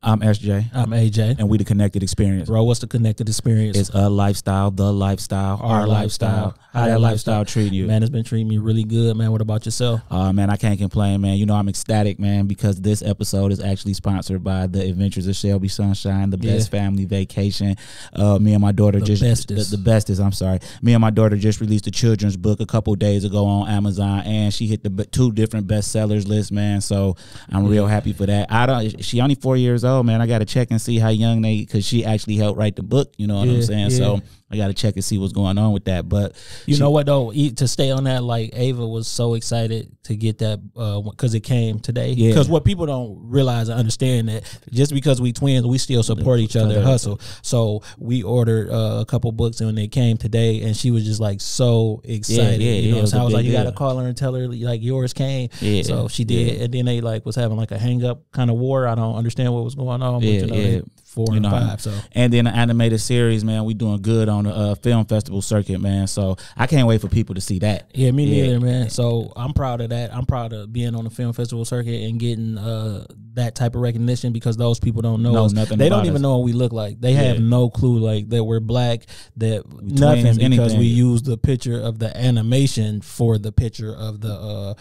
I'm SJ. I'm AJ. And we the Connected Experience. Bro, what's the Connected Experience? It's a lifestyle, the lifestyle, our lifestyle. How that lifestyle treating you? Man, it's been treating me really good, man. What about yourself? Man, I can't complain, man. You know, I'm ecstatic, man, because this episode is actually sponsored by the Adventures of Shelby Sunshine, the best family vacation. Me and my daughter the bestest. I'm sorry. Me and my daughter just released a children's book a couple days ago on Amazon, and she hit the 2 different bestsellers list, man. So I'm real happy for that. She only 4 years old, man. I got to check and see how young because she actually helped write the book. You know what I'm saying? Yeah. So I got to check and see what's going on with that. But you know what though, to stay on that, like Ava was so excited to get that because it came today. Because what people don't realize and understand that just because we twins, we still support each other and hustle. So we ordered a couple books and they came today, and she was just like so excited. You know, so I was like, you got to call her and tell her like yours came. Yeah. So she did, and then they like was having like a hang up kind of war. I don't understand what was going on. But, you know, 4 and 5. So and then the animated series, man, we doing good on the film festival circuit, man. So I can't wait for people to see that. Yeah, me neither, man. So I'm proud of that. I'm proud of being on the film festival circuit and getting that type of recognition, because those people don't know us. They don't even know what we look like. They have no clue like that we're black, that nothing, because we use the picture of the animation for the picture of the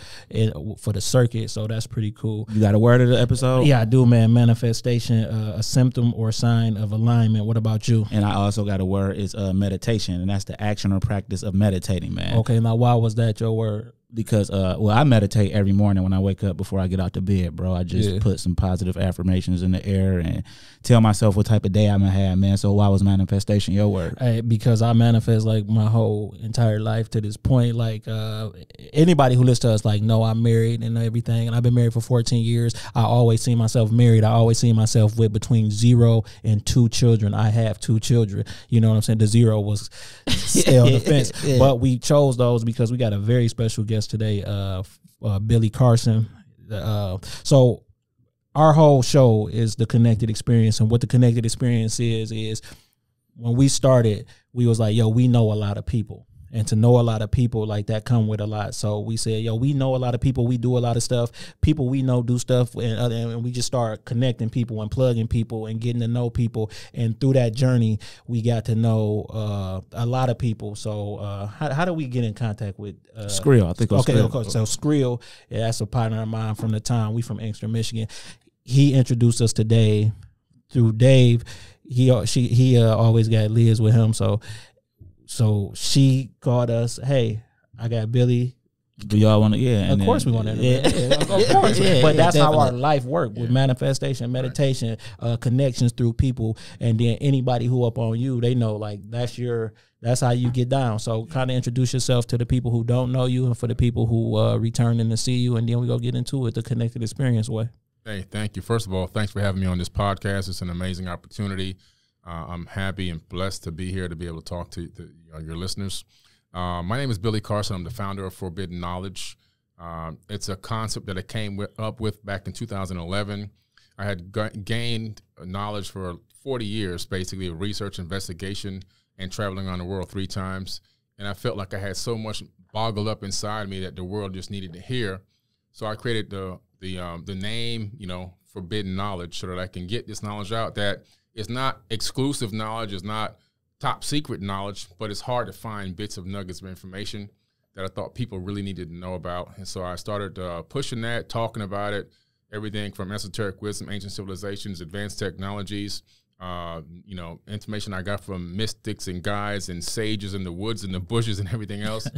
for the circuit. So that's pretty cool. You got a word of the episode? Yeah, I do, man. Manifestation, a symptom or sign of alignment. What about you? And I also got a word is meditation, and that's the action or practice of meditating, man. Okay, now why was that your word? Because I meditate every morning when I wake up before I get out to bed, bro. I just put some positive affirmations in the air and tell myself what type of day I'm gonna have, man. So why was manifestation your word? Hey, because I manifest like my whole entire life to this point. Like anybody who listens to us like know I'm married and everything, and I've been married for 14 years. I always see myself married. I always see myself with between 0 and 2 children. I have 2 children. You know what I'm saying? The 0 was still on the fence, but we chose those because we got a very special guest today, Billy Carson. So our whole show is the Connected Experience, and what the Connected Experience is when we started, we was like, yo, we know a lot of people. And to know a lot of people like that come with a lot. So we said, yo, we know a lot of people. We do a lot of stuff. People we know do stuff. And we just start connecting people and plugging people and getting to know people. And through that journey, we got to know a lot of people. So how do we get in contact with Skrill? I think it was Skrill. Okay, so Skrill, that's a partner of mine from the time. We from Inkster, Michigan. He introduced us to Dave. Through Dave, he always got Liz with him. So she called us, hey, I got Billy. Do y'all want to? Yeah. Of course we want to. Of course. But that's how our life works with manifestation, meditation, connections through people. And then anybody who up on you, they know like that's how you get down. So kind of introduce yourself to the people who don't know you and for the people who returning to see you. And then we go get into it the Connected Experience way. Hey, thank you. First of all, thanks for having me on this podcast. It's an amazing opportunity. I'm happy and blessed to be here to be able to talk to your listeners. My name is Billy Carson. I'm the founder of Forbidden Knowledge. It's a concept that I came up with back in 2011. I had gained knowledge for 40 years, basically, of research, investigation, and traveling around the world 3 times. And I felt like I had so much boggled up inside me that the world just needed to hear. So I created the name, Forbidden Knowledge, so that I can get this knowledge out that it's not exclusive knowledge, it's not top secret knowledge, but it's hard to find bits of nuggets of information that I thought people really needed to know about. And so I started pushing that, talking about it, everything from esoteric wisdom, ancient civilizations, advanced technologies, information I got from mystics and guides and sages in the woods and the bushes and everything else.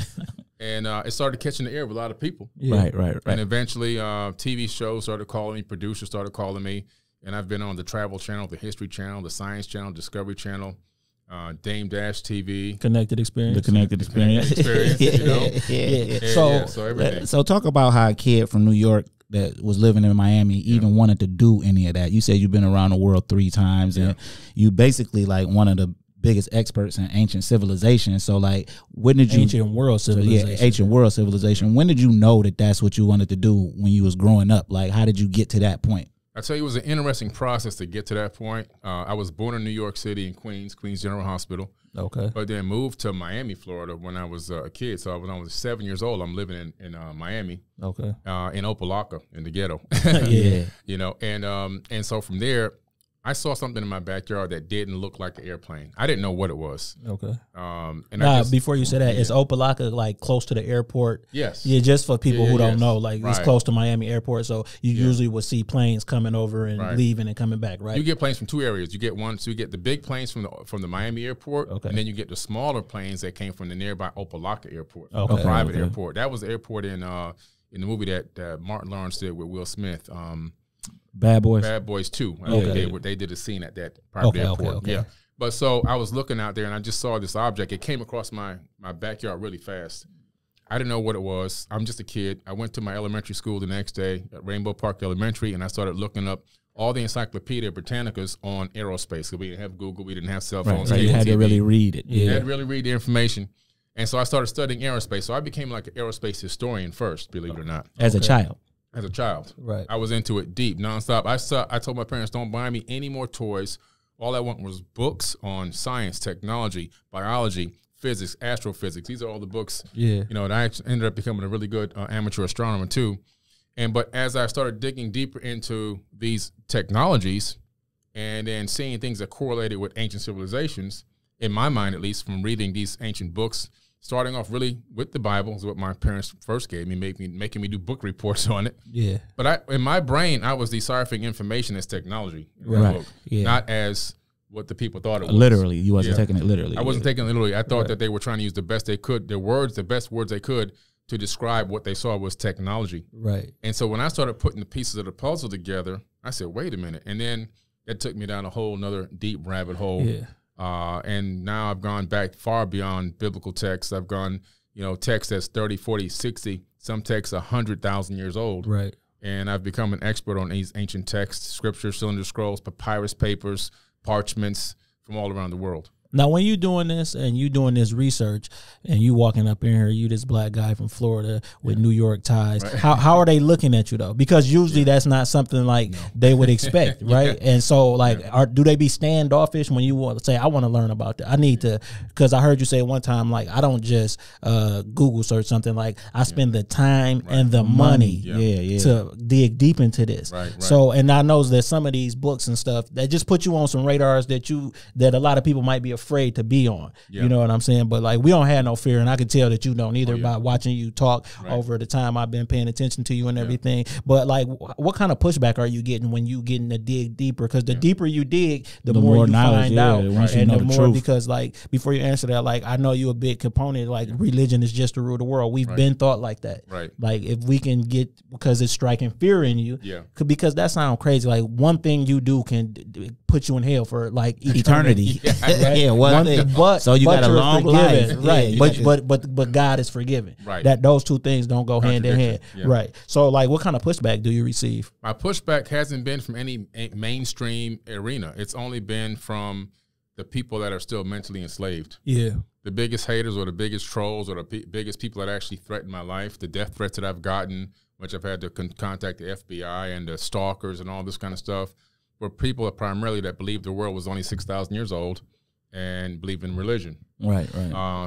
And it started catching the ear of a lot of people. Yeah. Right. And eventually TV shows started calling me, producers started calling me. And I've been on the Travel Channel, the History Channel, the Science Channel, Discovery Channel, Dame Dash TV. Connected Experience. The Connected Experience. So everything. So talk about how a kid from New York that was living in Miami even wanted to do any of that. You said you've been around the world 3 times, and you basically like one of the biggest experts in ancient civilization. So like, when did you ancient world civilization? When did you know that that's what you wanted to do when you was growing up? Like, how did you get to that point? I tell you, it was an interesting process to get to that point. I was born in New York City in Queens General Hospital. Okay. But then moved to Miami, Florida when I was a kid. So when I was 7 years old, I'm living in Miami. Okay. In Opa-locka, in the ghetto. Yeah. And so from there, I saw something in my backyard that didn't look like an airplane. I didn't know what it was. Okay. And before you say that, is Opelika like close to the airport? Yes. Yeah, just for people who don't know, like it's close to Miami Airport, so you usually will see planes coming over and leaving and coming back, right? You get planes from two areas. You get one, so you get the big planes from the Miami Airport, and then you get the smaller planes that came from the nearby Opelika Airport, a private airport. That was the airport in the movie that Martin Lawrence did with Will Smith. Bad Boys. Bad Boys 2. They did a scene at that private airport. Yeah. But so I was looking out there and I just saw this object. It came across my backyard really fast. I didn't know what it was. I'm just a kid. I went to my elementary school the next day at Rainbow Park Elementary, and I started looking up all the Encyclopedia Britannicas on aerospace. So we didn't have Google. We didn't have cell phones. Right. You had to really read it. You had to really read the information. And so I started studying aerospace. So I became like an aerospace historian first, believe it or not. As a child. As a child. Right. I was into it deep, nonstop. I told my parents, don't buy me any more toys. All I want was books on science, technology, biology, physics, astrophysics. These are all the books, and I ended up becoming a really good amateur astronomer too. But as I started digging deeper into these technologies and then seeing things that correlated with ancient civilizations, in my mind at least, from reading these ancient books, starting off really with the Bible is what my parents first gave me, making me do book reports on it. Yeah. But in my brain, I was deciphering information as technology, book, not as what the people thought it was. Literally, you wasn't taking it literally. I wasn't taking it literally. I thought that they were trying to use the best they could, the best words they could to describe what they saw was technology. Right. And so when I started putting the pieces of the puzzle together, I said, wait a minute. And then that took me down a whole nother deep rabbit hole. Yeah. And now I've gone back far beyond biblical texts. I've gone, text that's 30, 40, 60, some texts 100,000 years old. Right. And I've become an expert on these ancient texts, scriptures, cylinder scrolls, papyrus papers, parchments from all around the world. Now, when you doing this and you doing this research and you walking up in here, you this black guy from Florida with New York ties, right. How are they looking at you though? Because usually that's not something like they would expect, right? And so like, do they be standoffish when you want to say, I want to learn about that? I need to, because I heard you say one time, like, I don't just Google search something, like I spend the time and the money to dig deep into this. Right. So, and I know there's some of these books and stuff that just put you on some radars that a lot of people might be afraid to be on. You know what I'm saying? But like, we don't have no fear, and I can tell that you don't either by watching you talk over the time I've been paying attention to you and everything. But like, what kind of pushback are you getting when you getting to dig deeper? Because the deeper you dig, the more you find out, and the more truth. Because like, before you answer that, like, I know you a big component, like religion is just to rule the world. We've been taught like that. Right. Like, if we can get, because it's striking fear in you, because that sounds crazy. Like, one thing you do can put you in hell for like eternity. One thing. So you got a long life, right? But God is forgiving. Right. That those two things don't go hand in hand. Right. So like, what kind of pushback do you receive? My pushback hasn't been from any mainstream arena. It's only been from the people that are still mentally enslaved. Yeah. The biggest haters or the biggest trolls or the biggest people that actually threaten my life, the death threats that I've gotten, which I've had to contact the FBI and the stalkers and all this kind of stuff, were people primarily that believed the world was only 6,000 years old and believe in religion. Right.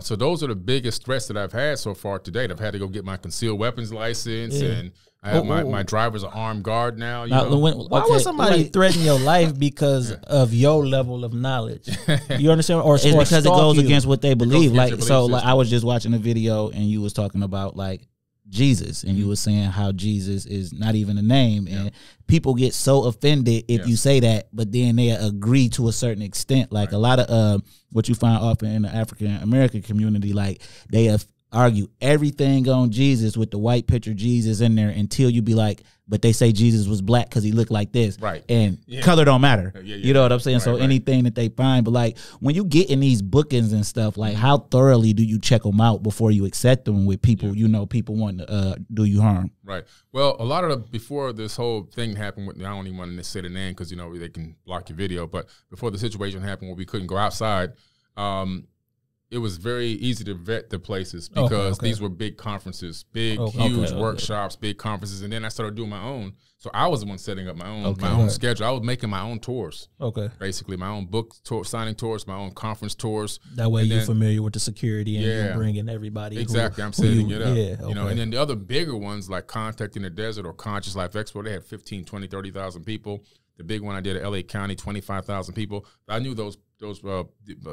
So those are the biggest threats that I've had so far to date. I've had to go get my concealed weapons license, and I have my driver's an armed guard now. Why would somebody threaten your life because of your level of knowledge? You understand? Or it's because it goes against what they believe. Like, so like, I was just watching a video and you was talking about like Jesus, and you were saying how Jesus is not even a name, and people get so offended if you say that, but then they agree to a certain extent. Like a lot of what you find often in the African American community, like they argue everything on Jesus with the white picture Jesus in there until you be like, but they say Jesus was black because he looked like this, and color don't matter. You know what I'm saying? So anything that they find, but like when you get in these bookings and stuff, like how thoroughly do you check them out before you accept them with people? People want to do you harm. Right. Well, a lot of before this whole thing happened, I don't even want to say the name because they can block your video. But before the situation happened where we couldn't go outside, it was very easy to vet the places because these were big conferences, huge workshops, big conferences. And then I started doing my own. So I was the one setting up my own schedule. I was making my own tours. Basically, my own book tour, signing tours, my own conference tours. That way you're familiar with the security and you're bringing everybody. Exactly. I'm setting it up. And then the other bigger ones like Contact in the Desert or Conscious Life Expo, they had 15, 20, 30,000 people. The big one I did at LA County, 25,000 people. I knew those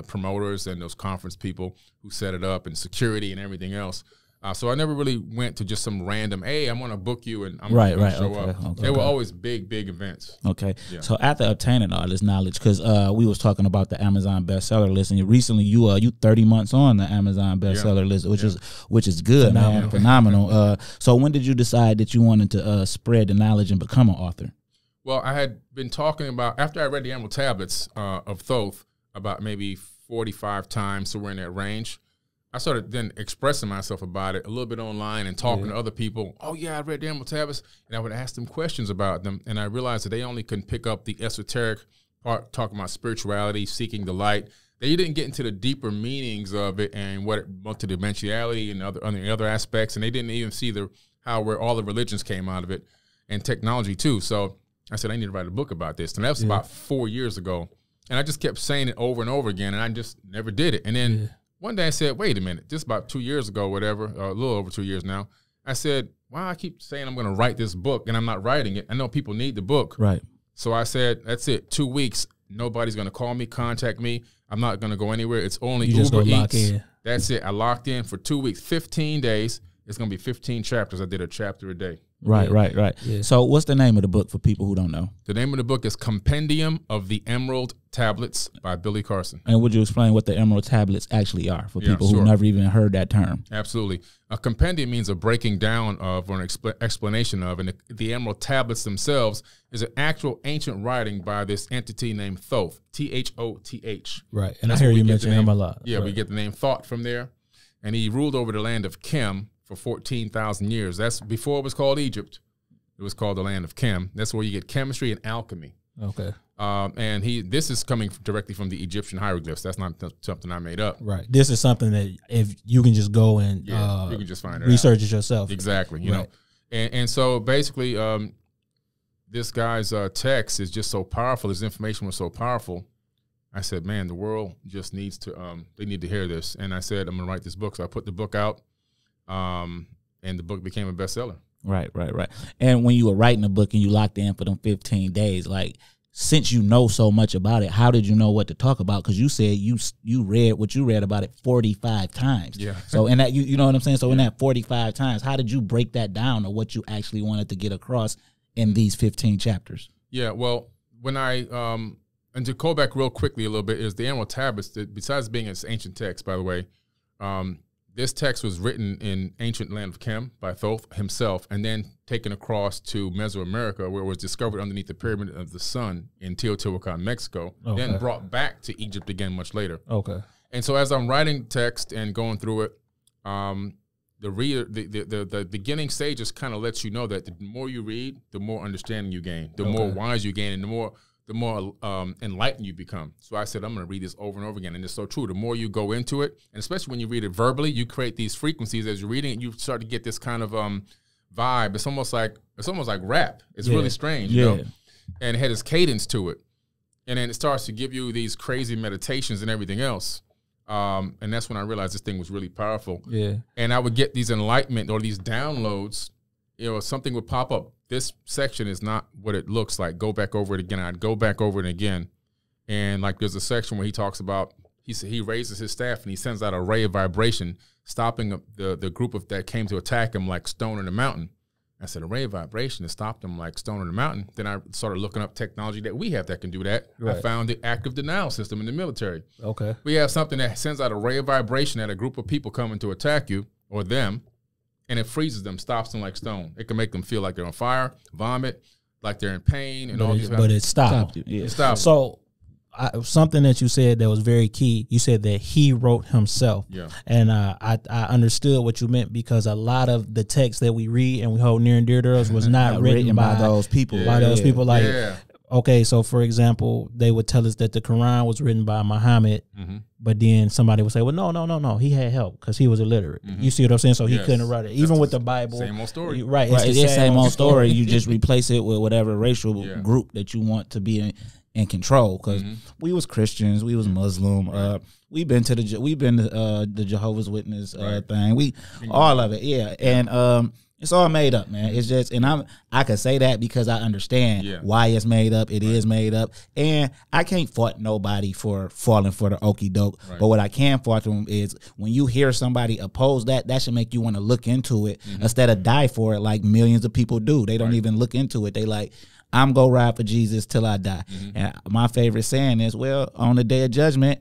promoters and those conference people who set it up and security and everything else. So I never really went to just some random, hey, I'm going to book you and I'm going to show up. Okay. They were always big events. Okay. Yeah. So after obtaining all this knowledge, because we was talking about the Amazon bestseller list, and recently you 30 months on the Amazon bestseller list, which is good, man, phenomenal. So when did you decide that you wanted to spread the knowledge and become an author? Well, I had been talking about, after I read the Emerald Tablets of Thoth about maybe 45 times, so we're in that range, I started then expressing myself about it a little bit online and talking to other people. Oh, yeah, I read the Emerald Tablets, and I would ask them questions about them, and I realized that they only can pick up the esoteric part, talking about spirituality, seeking the light. They didn't get into the deeper meanings of it and what multidimensionality and other aspects, and they didn't even see where all the religions came out of it, and technology too. So I said, I need to write a book about this, and that was about 4 years ago, and I just kept saying it over and over again, and I just never did it, and then. One day I said, wait a minute, just about 2 years ago, whatever, a little over 2 years now, I said, wow, I keep saying I'm going to write this book and I'm not writing it. I know people need the book. Right. So I said, that's it, 2 weeks. Nobody's going to call me, contact me. I'm not going to go anywhere. It's only Uber Eats. That's it. I locked in for 2 weeks, 15 days. It's going to be 15 chapters. I did a chapter a day. Right. Yeah. So what's the name of the book for people who don't know? The name of the book is Compendium of the Emerald Tablets by Billy Carson. And would you explain what the Emerald Tablets actually are for people who never even heard that term? Absolutely. A compendium means a breaking down of or an explanation of, and the Emerald Tablets themselves is an actual ancient writing by this entity named Thoth, Thoth. Right, and I hear you mention him a lot. Yeah, we get the name Thoth from there, and he ruled over the land of Chem for 14,000 years. That's before it was called Egypt. It was called the land of Chem. That's where you get chemistry and alchemy. Okay. And this is coming directly from the Egyptian hieroglyphs. That's not something I made up. Right. This is something that if you can just go and you can just find it research it yourself. Exactly. You know, and so basically, this guy's text is just so powerful. His information was so powerful. I said, man, the world just needs to. They need to hear this. And I said, I'm going to write this book. So I put the book out. And the book became a bestseller. Right. And when you were writing the book and you locked in for them 15 days, like, since you know so much about it, how did you know what to talk about? Because you said you read what you read about it 45 times. Yeah. So in that, you know what I'm saying? So in that 45 times, how did you break that down to what you actually wanted to get across in these 15 chapters? Yeah, well, when I, and to go back real quickly a little bit, is the Emerald Tablets, besides being an ancient text, by the way, this text was written in ancient land of Chem by Thoth himself, and then taken across to Mesoamerica, where it was discovered underneath the Pyramid of the Sun in Teotihuacan, Mexico, then brought back to Egypt again much later. Okay. And so as I'm writing text and going through it, the reader, the beginning stages kind of lets you know that the more you read, the more understanding you gain, the more wise you gain, and the more enlightened you become. So I said, I'm going to read this over and over again. And it's so true. The more you go into it, and especially when you read it verbally, you create these frequencies as you're reading it. You start to get this kind of vibe. It's almost like rap. It's really strange, you know? And it had this cadence to it. And then it starts to give you these crazy meditations and everything else. And that's when I realized this thing was really powerful. Yeah. And I would get these enlightenment or these downloads, you know, something would pop up. This section is not what it looks like. Go back over it again. I'd go back over it again. And like there's a section where he talks about, he raises his staff and he sends out a ray of vibration, stopping the group that came to attack him like stone in the mountain. I said, a ray of vibration has stopped them like stone in the mountain. Then I started looking up technology that we have that can do that. Right. I found the active denial system in the military. Okay. We have something that sends out a ray of vibration at a group of people coming to attack you or them, and it freezes them, stops them like stone. It can make them feel like they're on fire, vomit, like they're in pain, and all these. But it stopped. It stopped. So something that you said that was very key, you said that he wrote himself. Yeah. And I understood what you meant, because a lot of the text that we read and we hold near and dear to us was not written by those people. Yeah. By those people. Like, okay, so for example, they would tell us that the Quran was written by Muhammad, but then somebody would say, well, no, he had help because he was illiterate. You see what I'm saying? So he couldn't write it. Even with the Bible. Same old story. Right. It's the same old story. You just replace it with whatever racial group that you want to be in control, because we was Christians, we was Muslim, we've been to the Jehovah's Witness thing, all of it, and It's all made up, man. It's just, and I could say that because I understand why it's made up. It is made up, and I can't fault nobody for falling for the okie doke. Right. But what I can fault them is when you hear somebody oppose that should make you want to look into it instead of die for it like millions of people do. They don't even look into it. They like, I'm gonna ride for Jesus till I die. And my favorite saying is, well, on the day of judgment,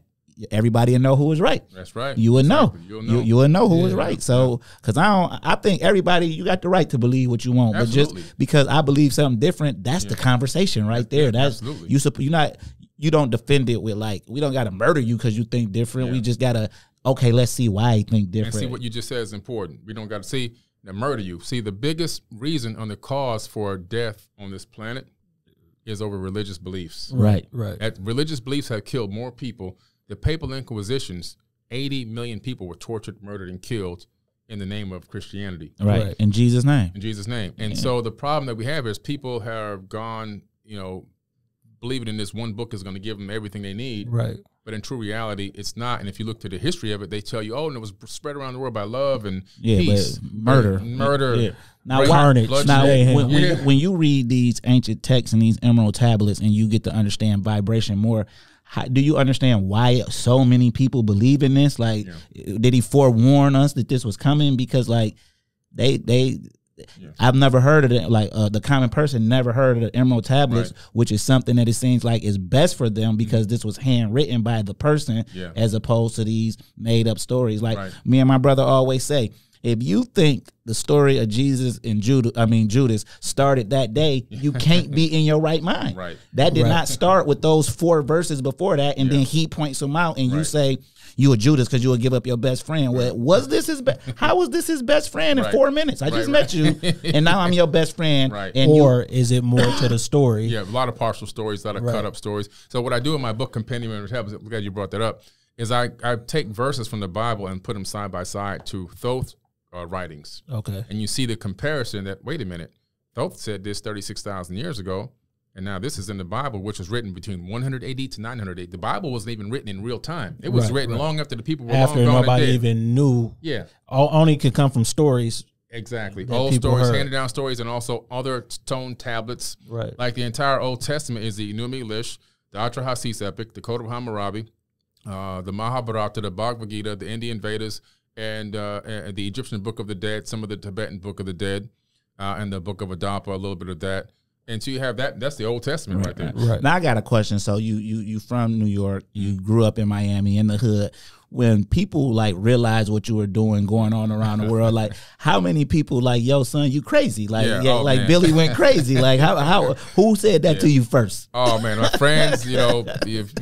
everybody will know who was right. That's right. You will know. You will know who was right. So, because I think everybody, you got the right to believe what you want, Absolutely. but just because I believe something different, that's the conversation right there. That's you don't defend it with like, we don't got to murder you because you think different. We just gotta let's see why you think different. And see, what you just said is important. We don't got to see that murder you. See, the biggest reason on the cause for death on this planet is over religious beliefs. Right. Religious beliefs have killed more people. The Papal Inquisitions, 80 million people were tortured, murdered, and killed in the name of Christianity. Right. In Jesus' name. In Jesus' name. And so the problem that we have is people have gone, believing in this one book is going to give them everything they need. Right. But in true reality, it's not. And if you look to the history of it, they tell you, and it was spread around the world by love and peace. But murder. Murder. Now, carnage. Now, when you read these ancient texts and these emerald tablets and you get to understand vibration more, do you understand why so many people believe in this? Like, did he forewarn us that this was coming? Because like I've never heard of it. Like the common person never heard of the emerald tablets, which is something that it seems like is best for them because this was handwritten by the person as opposed to these made up stories. Like me and my brother always say, if you think the story of Jesus and Judas started that day, you can't be in your right mind. Right. That did not start with those 4 verses before that, and then he points them out, and you say you a Judas because you would give up your best friend. Well, was this how was this his best friend in 4 minutes? I just met you, and now I'm your best friend. Right. And is it more to the story? Yeah, a lot of partial stories, a lot of cut up stories. So what I do in my book, Compendium of Tablets, I'm glad you brought that up, is I take verses from the Bible and put them side by side to Thoth's writings. Okay. And you see the comparison that, wait a minute, Thoth said this 36,000 years ago, and now this is in the Bible, which was written between 100 AD to 900 AD. The Bible wasn't even written in real time. It was written long after the people were after long gone nobody and dead. even knew. Yeah. Only could come from stories. Exactly. Old stories, handed down stories, and also other stone tablets. Right. Like the entire Old Testament is the Enuma Elish, the Atrahasis epic, the Code of Hammurabi, the Mahabharata, the Bhagavad Gita, the Indian Vedas, and the Egyptian Book of the Dead, some of the Tibetan Book of the Dead, and the Book of Adapa, a little bit of that. And so you have that. That's the Old Testament right there. Right. Now I got a question. So you from New York, you grew up in Miami, in the hood. When people like realize what you were doing, going on around the world, like how many people like, yo, son, you crazy? Like, man. Billy went crazy. Like how who said that to you first? Oh man, my friends,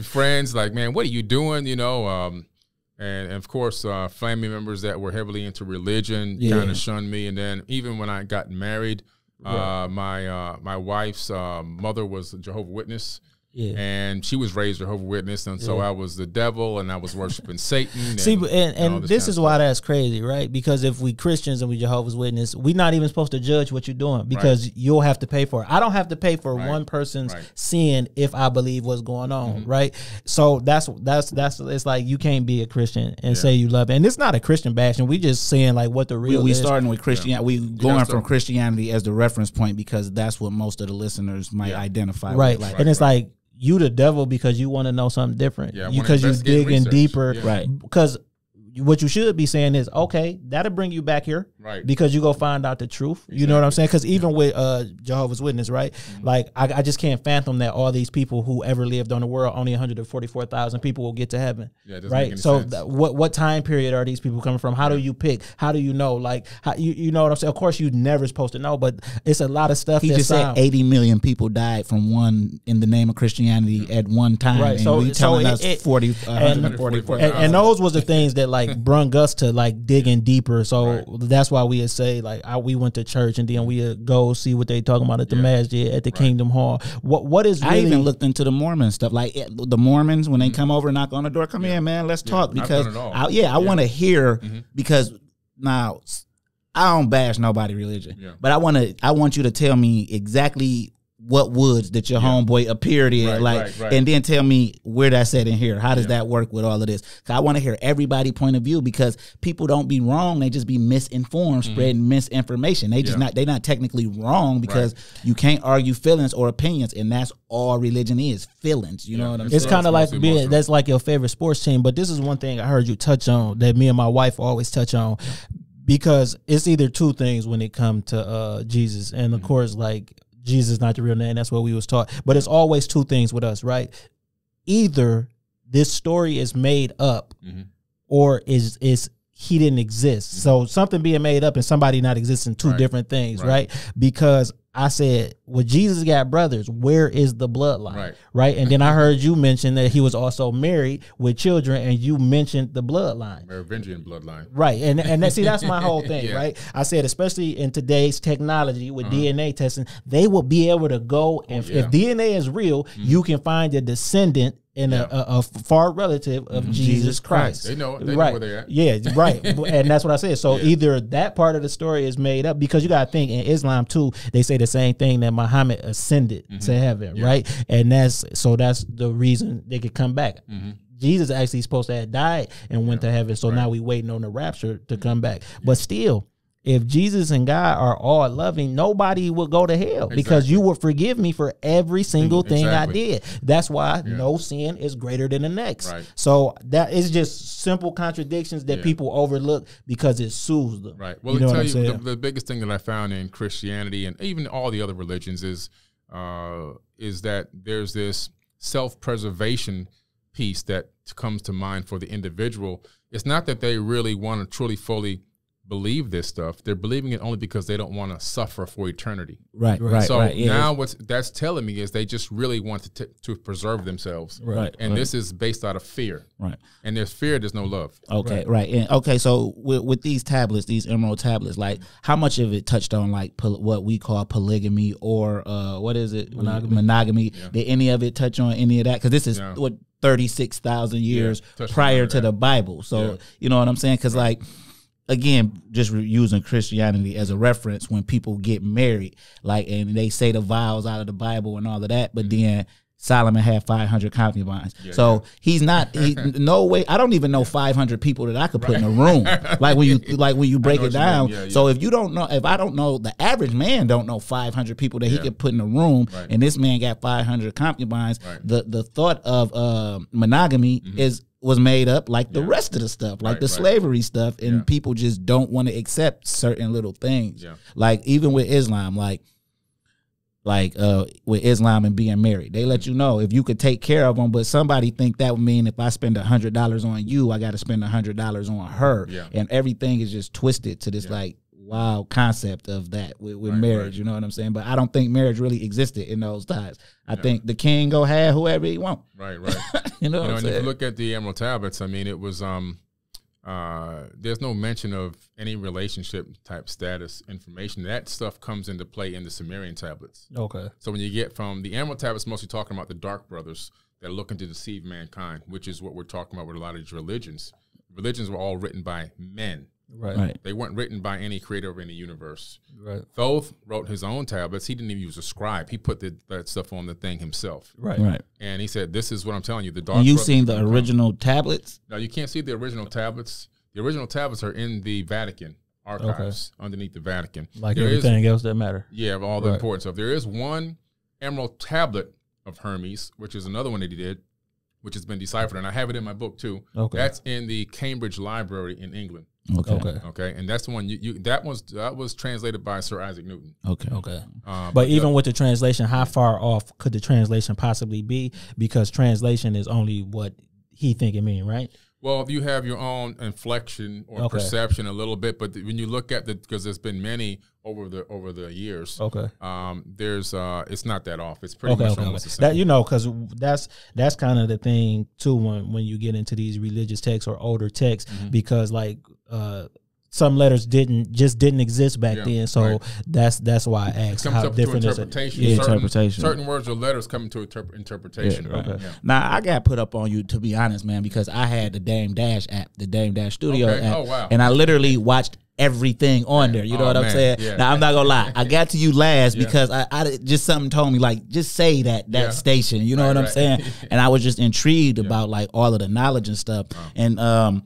friends like, man, what are you doing? And of course, family members that were heavily into religion kind of shunned me. And then even when I got married, my wife's mother was a Jehovah's Witness. Yeah. And she was raised Jehovah's Witness, and so I was the devil, and I was worshiping Satan. See, and this is why that's crazy, right? Because if we Christians and we Jehovah's Witness, we're not even supposed to judge what you're doing because you'll have to pay for it. I don't have to pay for one person's sin if I believe what's going on, right? So that's it's like you can't be a Christian and say you love it. And it's not a Christian bashing. We just saying like what the real we is. starting with Christianity. We going from Christianity as the reference point because that's what most of the listeners might identify with. Like, and it's like, you the devil because you want to know something different. Yeah, because you digging deeper. Yeah. Right. Because what you should be saying is, okay, that'll bring you back here. Right. Because you go find out the truth. Exactly. You know what I'm saying? Because even with Jehovah's Witness, right? Mm-hmm. Like, I just can't fathom that all these people who ever lived on the world, only 144,000 people will get to heaven. Yeah, it doesn't right? make any so sense. What time period are these people coming from? How do you pick? How do you know? Like, how, you know what I'm saying? Of course, you're never supposed to know, but it's a lot of stuff. He just said 80 million people died from one in the name of Christianity at one time. Right. And so you telling us 144,000. And those was the things that like brung us to like digging deeper. So that's why we would say like we went to church and then we would go see what they talking about at the masjid, at the Kingdom Hall. What is really, I even looked into the Mormon stuff. Like the Mormons, when they come over and knock on the door, come in, man, let's talk. Because I want to hear because now I don't bash nobody religion, but I want you to tell me exactly what woods that your homeboy appeared in, and then tell me where that's at in here. How does that work with all of this? Cause I want to hear everybody's point of view, because people don't be wrong; they just be misinformed, spreading misinformation. They just they're not technically wrong, because you can't argue feelings or opinions, and that's all religion is, feelings. You know what I'm saying? It's kind of like that's like your favorite sports team. But this is one thing I heard you touch on that me and my wife always touch on, because it's either two things when it comes to Jesus, and of course, like, Jesus is not the real name. That's what we was taught. But it's always two things with us, right? Either this story is made up, or is he didn't exist. So something being made up and somebody not existing, two different things, right? Because I said, well, Jesus got brothers. Where is the bloodline? Right. And then I heard you mention that he was also married with children, and you mentioned the bloodline. Merovingian bloodline. Right. And see, that's my whole thing, right? I said, especially in today's technology with DNA testing, they will be able to go, and if DNA is real, you can find a descendant and a far relative of Jesus Christ. They know where they're at. Yeah, right. And that's what I said. So either that part of the story is made up, because you got to think in Islam too, they say the same thing, that Muhammad ascended to heaven, right? And that's the reason they could come back. Jesus actually supposed to have died and went to heaven. So now we waiting on the rapture to come back. But still, if Jesus and God are all loving, nobody will go to hell, because you will forgive me for every single thing I did. That's why no sin is greater than the next. So that is just simple contradictions that people overlook because it soothes them. Right. Well, you know the biggest thing that I found in Christianity and even all the other religions is that there's this self-preservation piece that comes to mind for the individual. It's not that they really want to truly, fully believe this stuff. They're believing it only because they don't want to suffer for eternity. Right. So now what that's telling me is they just really want to preserve themselves. And this is based out of fear. And there's fear, there's no love. And so with these tablets, these emerald tablets, like, how much of it touched on like what we call polygamy, or what is it? Monogamy. Did any of it touch on any of that? Because this is what 36,000 years prior to the Bible. So you know what I'm saying? Because like, again, just using Christianity as a reference, when people get married, like, and they say the vows out of the Bible and all of that, but then Solomon had 500 concubines. He's not, no way. I don't even know 500 people that I could put in a room. Like when you break it down. So if you don't know, if I don't know, the average man don't know 500 people that he could put in a room, and this man got 500 concubines. The thought of monogamy was made up like the rest of the stuff, like the slavery stuff, and people just don't want to accept certain little things. Like even with Islam, like with Islam and being married, they let you know if you could take care of them, but somebody think that would mean if I spend $100 on you, I got to spend $100 on her, and everything is just twisted to this like wild concept of that with marriage. You know what I'm saying? But I don't think marriage really existed in those times. I think the king go have whoever he want. You know what I'm saying? If you look at the Emerald Tablets, I mean, it was there's no mention of any relationship type status information. That stuff comes into play in the Sumerian tablets. So when you get from the Emerald Tablets, mostly talking about the dark brothers that are looking to deceive mankind, which is what we're talking about with a lot of these religions. Religions were all written by men. They weren't written by any creator of any universe. Thoth wrote his own tablets. He didn't even use a scribe. He put that stuff on the thing himself. And he said, "This is what I'm telling you." The dark. And you've seen the original tablets? No, you can't see the original tablets. The original tablets are in the Vatican archives, underneath the Vatican. Like there everything else that matter. Yeah, of all the important stuff. There is one emerald tablet of Hermes, which is another one that he did, which has been deciphered, and I have it in my book too. That's in the Cambridge Library in England. And that's the one that was translated by Sir Isaac Newton. But even with the translation, how far off could the translation possibly be? Because translation is only what he think it mean, right? Well, if you have your own inflection or perception a little bit, but when you look at because there's been many over the years, there's it's not that off. It's pretty much almost the same. That, because that's kind of the thing too when you get into these religious texts or older texts, because like some letters didn't exist back then, so that's why I asked how different is it. Certain words or letters come into interpretation. Now I got put up on you, to be honest, man, because I had the Dame Dash app, the Dame Dash Studio app, and I literally watched everything on there. You know what I'm saying? Yeah. Now, I'm not gonna lie. I got to you last because I just something told me like, just say that station. You know what I'm saying? And I was just intrigued about like all of the knowledge and stuff. And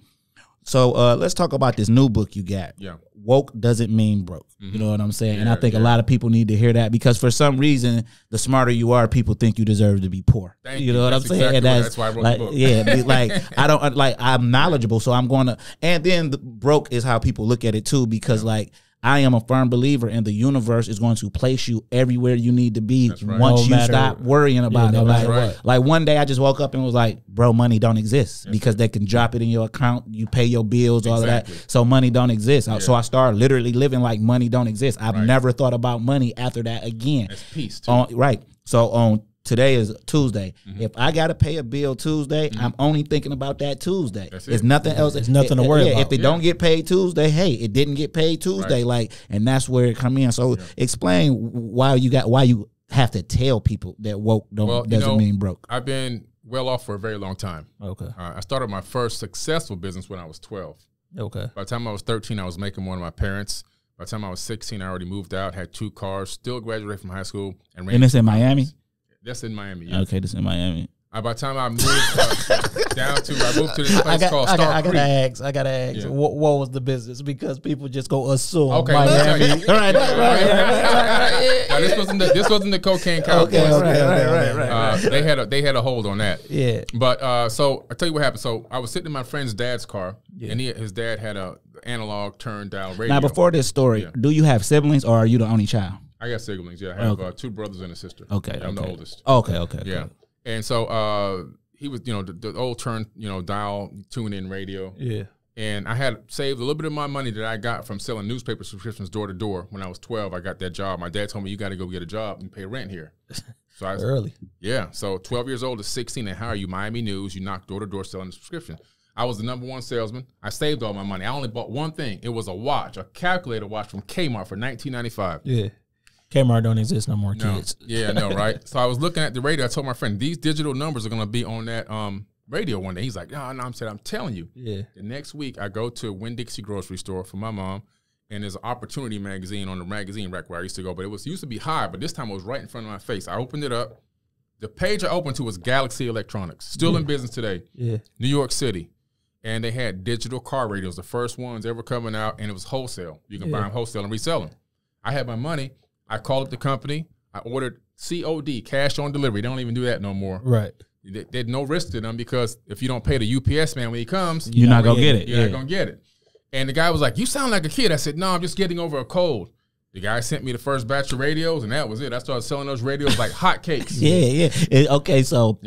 so let's talk about this new book you got. Yeah. Woke doesn't mean broke. You know what I'm saying? And I think a lot of people need to hear that because for some reason, the smarter you are, people think you deserve to be poor. You know what I'm saying? Exactly and that's why I wrote like, the book. Yeah, like I don't like I'm knowledgeable, so I'm going to. And then the broke is how people look at it too, because like I am a firm believer in the universe is going to place you everywhere you need to be once you stop worrying about it. Like one day I just woke up and was like, bro, money don't exist because they can drop it in your account. You pay your bills, all of that. So money don't exist. So I started literally living like money don't exist. I've never thought about money after that again. That's peace too. So today is Tuesday. If I got to pay a bill Tuesday, I'm only thinking about that Tuesday. There's nothing else. There's nothing to worry about. If it don't get paid Tuesday, hey, it didn't get paid Tuesday. Like, and that's where it come in. So explain why you have to tell people that woke doesn't mean broke. I've been well off for a very long time. Okay. I started my first successful business when I was 12. Okay. By the time I was 13, I was making more than my parents. By the time I was 16, I already moved out, had 2 cars, still graduated from high school. And it's in Miami? That's in Miami. Yeah. Okay, that's in Miami. By the time I moved I moved to this place called Star Creek. I gotta ask. What was the business? Because people just go assume Miami. Right. Now, this wasn't the cocaine cowboys. Right. They had a hold on that. Yeah. But so I tell you what happened. So I was sitting in my friend's dad's car, and his dad had a analog turn dial radio. Now before this story, do you have siblings or are you the only child? I got siblings. Yeah, I have 2 brothers and a sister. Okay, I'm the oldest. Okay. Yeah, and so he was, the old turn, dial, tune in radio. Yeah, and I had saved a little bit of my money that I got from selling newspaper subscriptions door to door. When I was 12, I got that job. My dad told me you got to go get a job and pay rent here. So I early. Yeah, so 12 years old to 16, and how are you? Miami News. You knock door to door selling a subscription. I was the #1 salesman. I saved all my money. I only bought one thing. It was a watch, a calculator watch from Kmart for $19.95. Yeah. Kmart don't exist no more, kids. Yeah, I know, right? So I was looking at the radio. I told my friend, these digital numbers are going to be on that radio one day. He's like, no, I'm telling you. Yeah. The next week, I go to Winn-Dixie grocery store for my mom, and there's an Opportunity magazine on the magazine rack where I used to go. But it used to be high, but this time it was right in front of my face. I opened it up. The page I opened to was Galaxy Electronics, still in business today. Yeah. New York City. And they had digital car radios, the first ones ever coming out, and it was wholesale. You can buy them wholesale and resell them. I had my money. I called up the company. I ordered COD, cash on delivery. They don't even do that no more. Right. There's no risk to them because if you don't pay the UPS man when he comes, you're not going to get it. You're not going to get it. And the guy was like, you sound like a kid. I said, no, I'm just getting over a cold. The guy sent me the first batch of radios, and that was it. I started selling those radios like hotcakes. Okay, so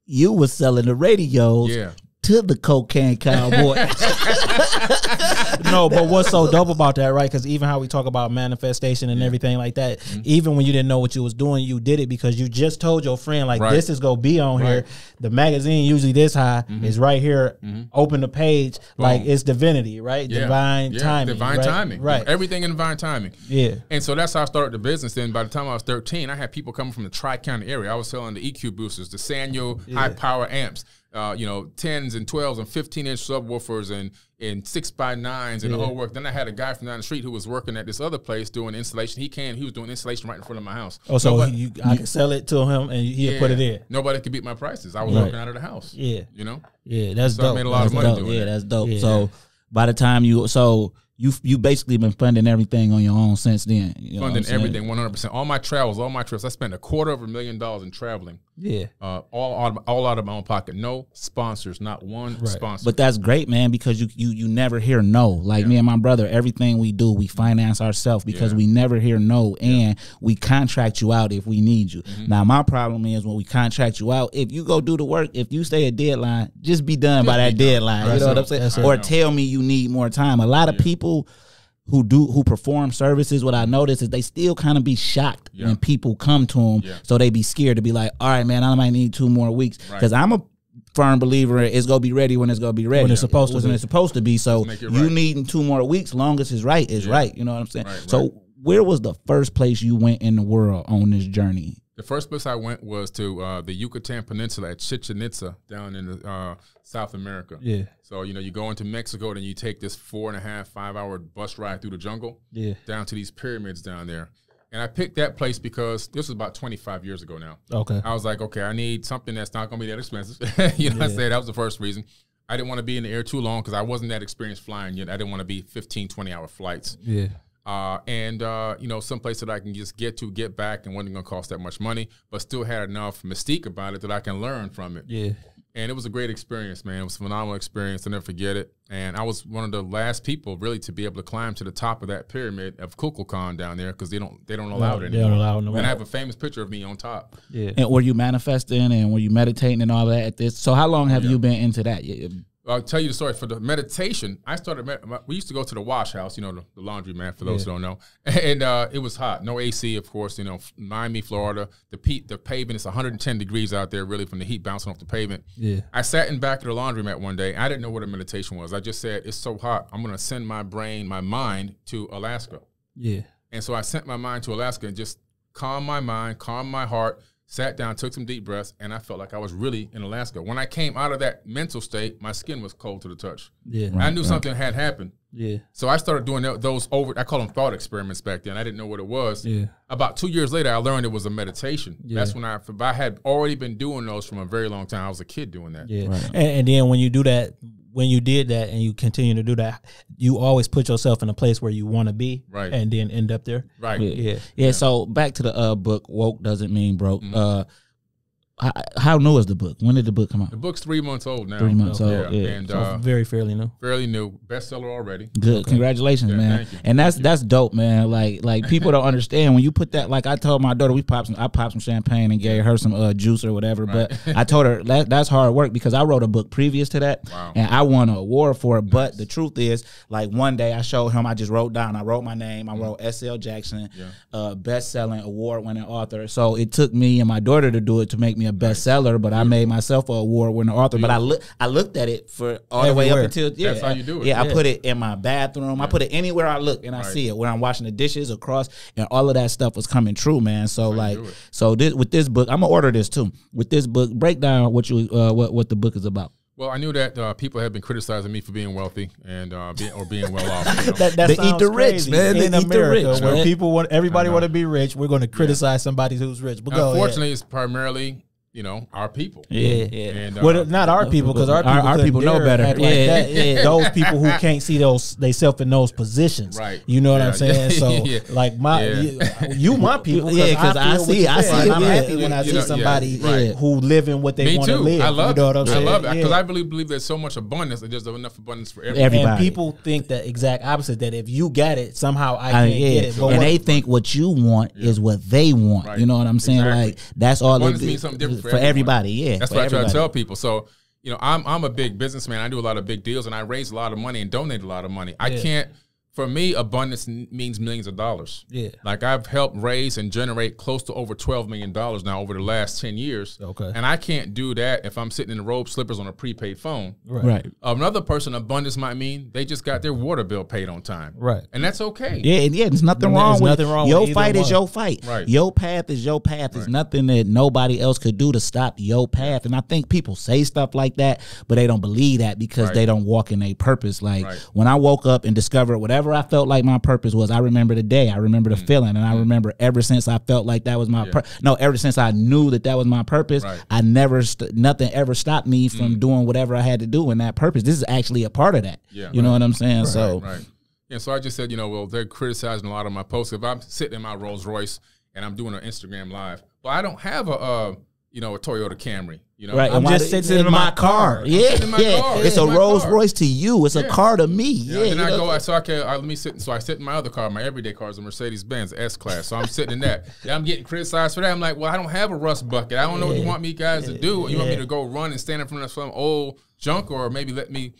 you were selling the radios to the cocaine cowboy. No, but what's so dope about that, right? Because even how we talk about manifestation and everything like that, even when you didn't know what you was doing, you did it because you just told your friend, like, this is going to be on here. The magazine, usually this high, is right here. Open the page. Boom. Like, it's divinity, right? Divine timing. Divine timing. Right. Everything in divine timing. Yeah. And so that's how I started the business. Then by the time I was 13, I had people coming from the Tri-County area. I was selling the EQ boosters, the Sanyo high power amps. 10s and 12s and 15-inch subwoofers and 6x9s and the whole work. Then I had a guy from down the street who was working at this other place doing installation. He was doing installation right in front of my house. Oh, so I could sell it to him and he'd put it in. Nobody could beat my prices. I was working out of the house. Yeah. Yeah, that's dope. I made a lot of money doing that. That's dope. Yeah. So by the time you basically been funding everything on your own since then. Funding everything, 100%. All my travels, all my trips. I spent $250,000 in traveling. Yeah. All out of my own pocket. No sponsors, not one sponsor. But that's great, man, because you never hear no. Like me and my brother, everything we do, we finance ourselves because we never hear no, and we contract you out if we need you. Now, my problem is when we contract you out, if you go do the work, if you stay a deadline, just be done by that deadline. Right. You know what I'm saying? Or tell me you need more time. A lot of people who perform services, what I notice is they still kind of be shocked when people come to them. So they be scared to be like, all right, man, I might need 2 more weeks. Because I'm a firm believer it's going to be ready when it's going to be ready. When it's supposed to be. So you needing 2 more weeks, long as it's right is right. You know what I'm saying? So where was the first place you went in the world on this journey? The first place I went was to the Yucatan Peninsula at Chichen Itza down in South America. Yeah. So, you go into Mexico, then you take this 4.5, 5 hour bus ride through the jungle down to these pyramids down there. And I picked that place because this was about 25 years ago now. Okay. I was like, okay, I need something that's not going to be that expensive. What I'm saying? That was the first reason. I didn't want to be in the air too long because I wasn't that experienced flying yet. I didn't want to be 15, 20-hour flights. Yeah. Some place that I can just get back and wasn't going to cost that much money, but still had enough mystique about it that I can learn from it. Yeah. And it was a great experience, man. It was a phenomenal experience. I'll never forget it. And I was one of the last people really to be able to climb to the top of that pyramid of Kukulkan down there because they don't allow it anymore. They don't allow it anymore. And I have a famous picture of me on top. Yeah. And were you manifesting and were you meditating and all that at this? So how long have you been into that? I'll tell you the story. For the meditation, I started, we used to go to the wash house, the laundry mat, for those who don't know. And it was hot. No AC, of course, Miami, Florida. The pavement is 110 degrees out there, really, from the heat bouncing off the pavement. Yeah. I sat in back of the laundry mat one day. I didn't know what a meditation was. I just said, it's so hot. I'm going to send my mind to Alaska. Yeah. And so I sent my mind to Alaska and just calmed my mind, calmed my heart, sat down, took some deep breaths, and I felt like I was really in Alaska. When I came out of that mental state, my skin was cold to the touch. Yeah, I knew something had happened. Yeah. So I started doing those I call them thought experiments back then. I didn't know what it was. Yeah. About 2 years later, I learned it was a meditation. Yeah. That's when I had already been doing those from a very long time. I was a kid doing that. Yeah. Right. And then when you do that, when you did that and you continue to do that, you always put yourself in a place where you want to be, right, and then end up there. Right. Yeah. So back to the book, Woke Doesn't Mean Broke. Mm-hmm. How new is the book? When did the book come out? The book's 3 months old now. 3 months old, yeah. And so very fairly new. Fairly new. Bestseller already. Good. Okay. Congratulations, man. Thank you. And that's dope, man. Like people don't understand when you put that. Like I told my daughter, I popped some champagne and gave her some juice or whatever. Right. But I told her that's hard work because I wrote a book previous to that, and I won an award for it. Nice. But the truth is, like one day I showed him. I just wrote my name. I wrote S.L. Jackson, best-selling, award-winning author. So it took me and my daughter to do it to make me a bestseller. But I made myself an award-winning author. But I looked at it for all the way up until that's how you do it. Yeah, I put it in my bathroom. Yeah. I put it anywhere I look and I see it. When I'm washing the dishes across, and all of that stuff was coming true, man. So with this book, I'm gonna order this too. With this book, break down what the book is about. Well, I knew that people have been criticizing me for being wealthy and being well off. They eat the rich, man. In America, where everybody want to be rich, we're going to criticize somebody who's rich. But unfortunately, it's primarily our people. Yeah. And, not our people, because our people know better. Those people who can't see they self in those positions. Right. You know what I'm saying? So like you my people. Because I see it. I'm happy when I see somebody who live in what they want to live. I love you know what I'm saying? I love it because I really believe there's so much abundance that there's enough abundance for everybody. And people think the exact opposite, that if you got it, somehow I can't get it. And they think what you want is what they want. Right. You know what I'm saying? Exactly. Like that's all abundance means something different for everybody. Yeah, that's what I try to tell people. So I'm a big businessman. I do a lot of big deals, and I raise a lot of money and donate a lot of money. I can't. For me, abundance means millions of dollars. Yeah. Like I've helped raise and generate close to over $12 million now over the last 10 years. Okay. And I can't do that if I'm sitting in the robe slippers on a prepaid phone. Right. Another person, abundance might mean they just got their water bill paid on time. Right. And that's okay. Yeah, there's nothing wrong with it. Your fight is your fight. Right. Your path is your path. There's nothing that nobody else could do to stop your path. And I think people say stuff like that, but they don't believe that because they don't walk in a purpose. Like when I woke up and discovered whatever I felt like my purpose was, I remember the day, I remember the feeling, and I remember ever since I felt like that was my ever since I knew that was my purpose, I never nothing ever stopped me from doing whatever I had to do in that purpose. This is actually a part of that. You know what I'm saying? Yeah, so I just said, well, they're criticizing a lot of my posts. If I'm sitting in my Rolls Royce and I'm doing an Instagram live, well, I don't have a Toyota Camry. Right, I'm just sitting in my car. It's a Rolls Royce to you. It's a car to me. Then I go. Let me sit. So I sit in my other car. My everyday car is a Mercedes Benz S Class. So I'm sitting in that. I'm getting criticized for that. I'm like, well, I don't have a rust bucket. I don't know what you want me guys to do. You want me to go run and stand in front of some old junk, or maybe let me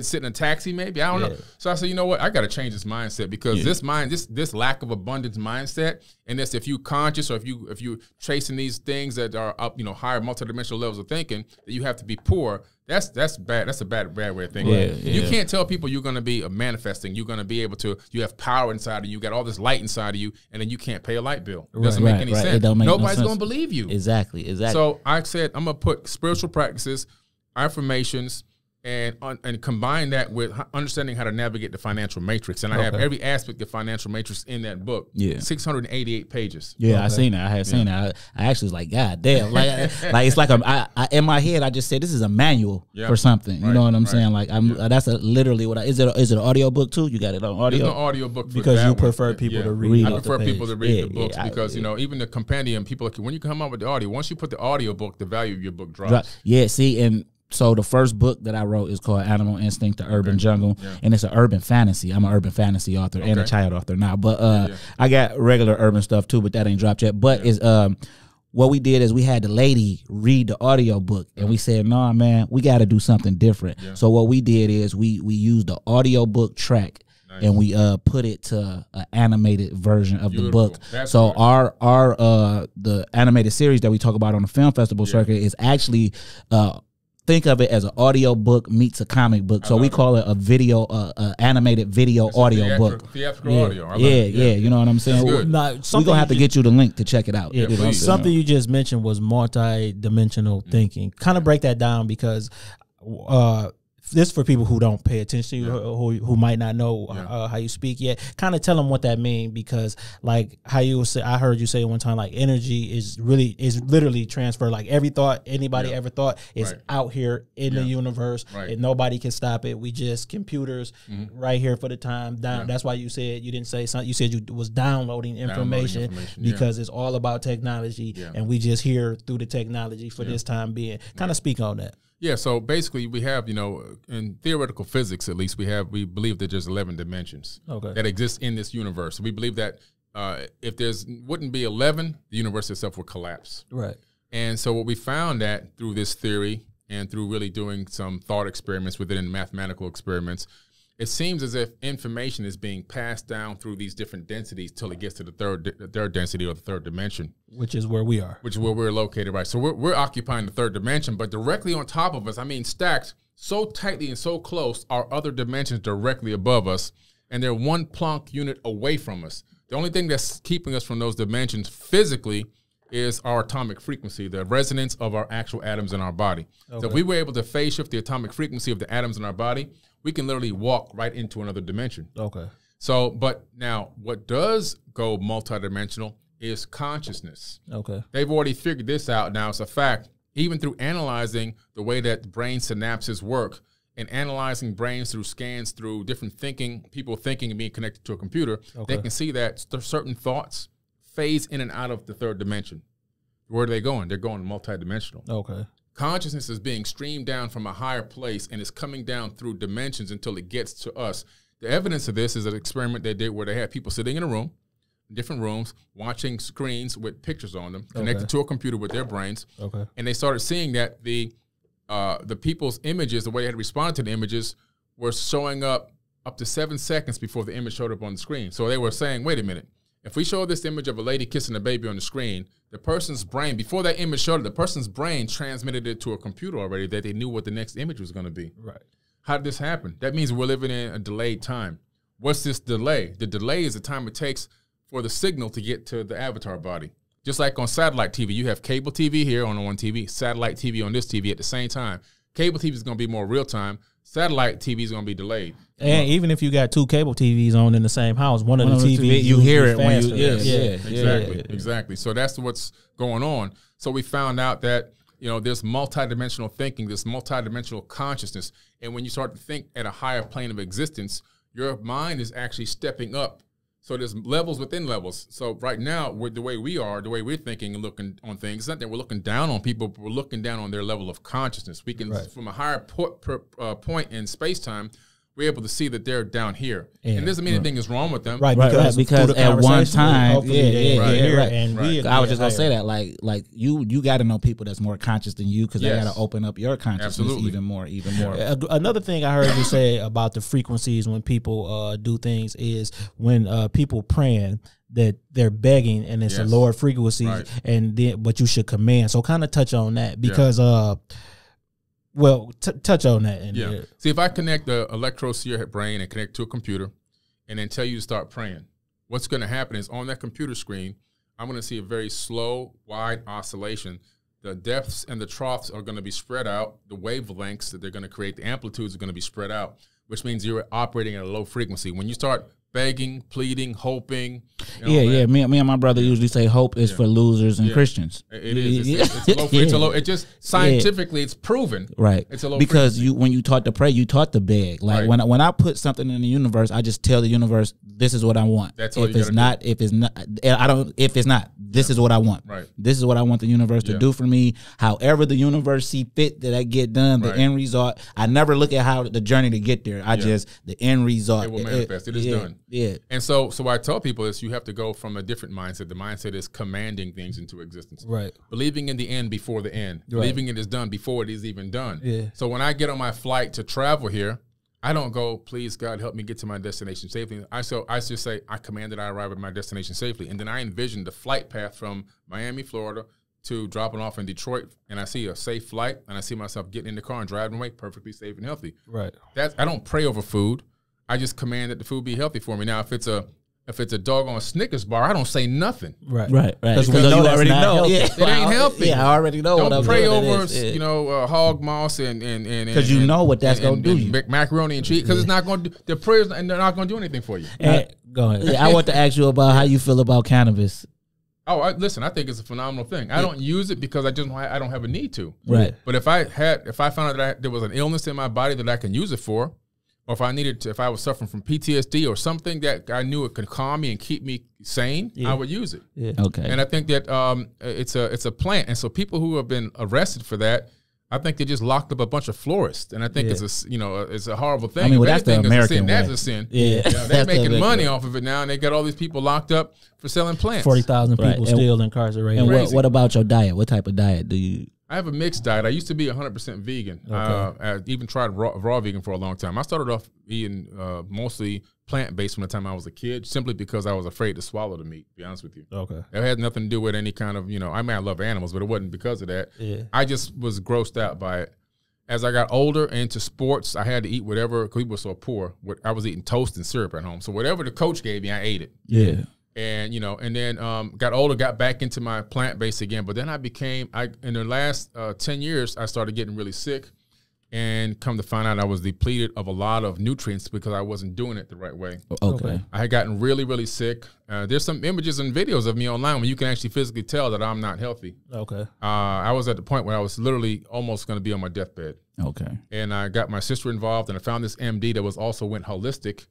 sit in a taxi maybe. I don't know. So I said, you know what? I got to change this mindset because this lack of abundance mindset, and this if you conscious or if you chasing these things that are up, you know, higher multidimensional levels of thinking that you have to be poor. That's bad. That's a bad way of thinking. You can't tell people you're going to be manifesting. You're going to be able to. You have power inside of you. You got all this light inside of you, and then you can't pay a light bill. It doesn't make any sense. Nobody's going to believe you. Exactly. So I said I'm going to put spiritual practices, affirmations, and combine that with understanding how to navigate the financial matrix. And I have every aspect of financial matrix in that book. 688 pages. I seen that. I had seen that. I actually was like, God damn. Like it's like I in my head, I just said, this is a manual for something. You know what I'm saying? Like, that's literally what is it an audio book too? You got it on audio? There's no audio book for because you that prefer one. people to read. I prefer people to read the books because, you know, even the compendium, people, when you come up with the audio, once you put the audio book, the value of your book drops. See, and so the first book that I wrote is called Animal Instinct, The Urban Jungle, and it's an urban fantasy. I'm an urban fantasy author and a child author now, but I got regular urban stuff too, but that ain't dropped yet. But it's what we did is we had the lady read the audio book, and we said, "Nah, man, we got to do something different." So what we did is we used the audio book track. Nice. And we put it to an animated version of the book. That's so good. our the animated series that we talk about on the film festival circuit is actually think of it as an audio book meets a comic book. So we call it a video, animated video audio book. Theatrical audio. You know what I'm saying? We're going to have to get you the link to check it out. Something you just mentioned was multi-dimensional thinking. Kind of break that down because this is for people who don't pay attention to you, who might not know how you speak yet. Kind of tell them what that means, because like how you say, I heard you say one time, like energy is literally transferred. Like every thought anybody ever thought is out here in the universe, and nobody can stop it. We just computers right here for the time down. That's why you said you didn't say something. You said you was downloading information because it's all about technology, and we just here through the technology for this time being. Kind of speak on that. Yeah, so basically we have, you know, in theoretical physics at least, we believe that there's 11 dimensions that exist in this universe. We believe that if wouldn't be 11, the universe itself would collapse. Right. And so what we found that through this theory and through really doing some thought experiments within mathematical experiments, it seems as if information is being passed down through these different densities till it gets to the third density or the third dimension. Which is where we are. Which is where we're located, right? So we're occupying the third dimension, but directly on top of us, I mean stacked so tightly and so close, are other dimensions directly above us, and they're one Planck unit away from us. The only thing that's keeping us from those dimensions physically is our atomic frequency, the resonance of our actual atoms in our body. So if we were able to phase shift the atomic frequency of the atoms in our body, we can literally walk right into another dimension. So, but now what does go multidimensional is consciousness. They've already figured this out. Now it's a fact, even through analyzing the way that brain synapses work and analyzing brains through scans, through different thinking, people thinking and being connected to a computer, they can see that certain thoughts phase in and out of the third dimension. Where are they going? They're going multidimensional. Consciousness is being streamed down from a higher place and is coming down through dimensions until it gets to us. The evidence of this is an experiment they did where they had people sitting in a room, different rooms, watching screens with pictures on them, connected to a computer with their brains. And they started seeing that the people's images, the way they had responded to the images, were showing up to 7 seconds before the image showed up on the screen. So they were saying, wait a minute, if we show this image of a lady kissing a baby on the screen, the person's brain, before that image showed it, the person's brain transmitted it to a computer already that they knew what the next image was going to be. How did this happen? That means we're living in a delayed time. What's this delay? The delay is the time it takes for the signal to get to the avatar body. Just like on satellite TV, you have cable TV here on one TV, satellite TV on this TV at the same time. Cable TV is going to be more real time. Satellite TV is going to be delayed. And even if you got two cable TVs on in the same house, one of the TVs, you hear it when you, exactly. So that's what's going on. So we found out that, you know, there's multidimensional thinking, there's multidimensional consciousness. And when you start to think at a higher plane of existence, your mind is actually stepping up. So there's levels within levels. So right now, the way we're thinking and looking on things, it's not that we're looking down on people, but we're looking down on their level of consciousness. We can, from a higher point in space-time, we're able to see that they're down here. And it doesn't mean anything is wrong with them. Right, because at one time, I was just gonna say that, like you got to know people that's more conscious than you, because they got to open up your consciousness even more. Another thing I heard you say about the frequencies when people do things is when people praying, that they're begging and it's a lower frequency, and then but you should command. So kind of touch on that, because touch on that. See, if I connect the electrodes to your brain and connect to a computer and then tell you to start praying, what's going to happen is on that computer screen, I'm going to see a very slow, wide oscillation. The depths and the troughs are going to be spread out. The wavelengths that they're going to create, the amplitudes are going to be spread out, which means you're operating at a low frequency. When you start begging, pleading, hoping. Me and my brother usually say hope is for losers and Christians. It is. It's a low. It just scientifically, it's proven. Right. It's a low because frequency. when you taught to pray, you taught to beg. Like when I put something in the universe, I just tell the universe, this is what I want. That's all if it's not, this is what I want. Right. This is what I want the universe to do for me. However the universe see fit that I get done, the end result. I never look at how the journey to get there. I just the end result. It will manifest. It is done. Yeah. And so what I tell people is you have to go from a different mindset. The mindset is commanding things into existence. Right. Believing in the end before the end. Right. Believing it is done before it is even done. Yeah. So when I get on my flight to travel here, I don't go, please God help me get to my destination safely. I just say I command that I arrive at my destination safely. And then I envision the flight path from Miami, Florida to dropping off in Detroit, and I see a safe flight, and I see myself getting in the car and driving away perfectly safe and healthy. Right. I don't pray over food. I just command that the food be healthy for me. Now, if it's a doggone Snickers bar, I don't say nothing. Right. Because you already know. It ain't healthy. Yeah, I already know. Don't pray over hog moss and because you know what that's gonna do. You macaroni and cheese, because it's not going to the prayers, and they're not going to do anything for you. Go ahead. I want to ask you about how you feel about cannabis. Listen, I think it's a phenomenal thing. I don't use it because I don't have a need to. Right. But if I found out that there was an illness in my body that I can use it for, or if I was suffering from PTSD or something that I knew it could calm me and keep me sane, I would use it. Yeah. Okay. And I think that it's a plant, and so people who have been arrested for that, I think they just locked up a bunch of florists, and I think it's a horrible thing. I mean, that's the American way. That's a sin. Yeah, they're making money off of it now, and they got all these people locked up for selling plants. 40,000 people still incarcerated. And what about your diet? What type of diet do you? I have a mixed diet. I used to be 100% vegan. Okay. I even tried raw vegan for a long time. I started off eating mostly plant-based from the time I was a kid, simply because I was afraid to swallow the meat, to be honest with you. Okay. It had nothing to do with any kind of, I mean, I love animals, but it wasn't because of that. Yeah. I just was grossed out by it. As I got older into sports, I had to eat whatever, because we were so poor. I was eating toast and syrup at home. So whatever the coach gave me, I ate it. Yeah. And, and then got older, got back into my plant-based again. But then in the last 10 years, I started getting really sick. And come to find out, I was depleted of a lot of nutrients because I wasn't doing it the right way. Okay. I had gotten really, really sick. There's some images and videos of me online where you can actually physically tell that I'm not healthy. Okay. I was at the point where I was literally almost going to be on my deathbed. Okay. And I got my sister involved, and I found this MD that also went holistic.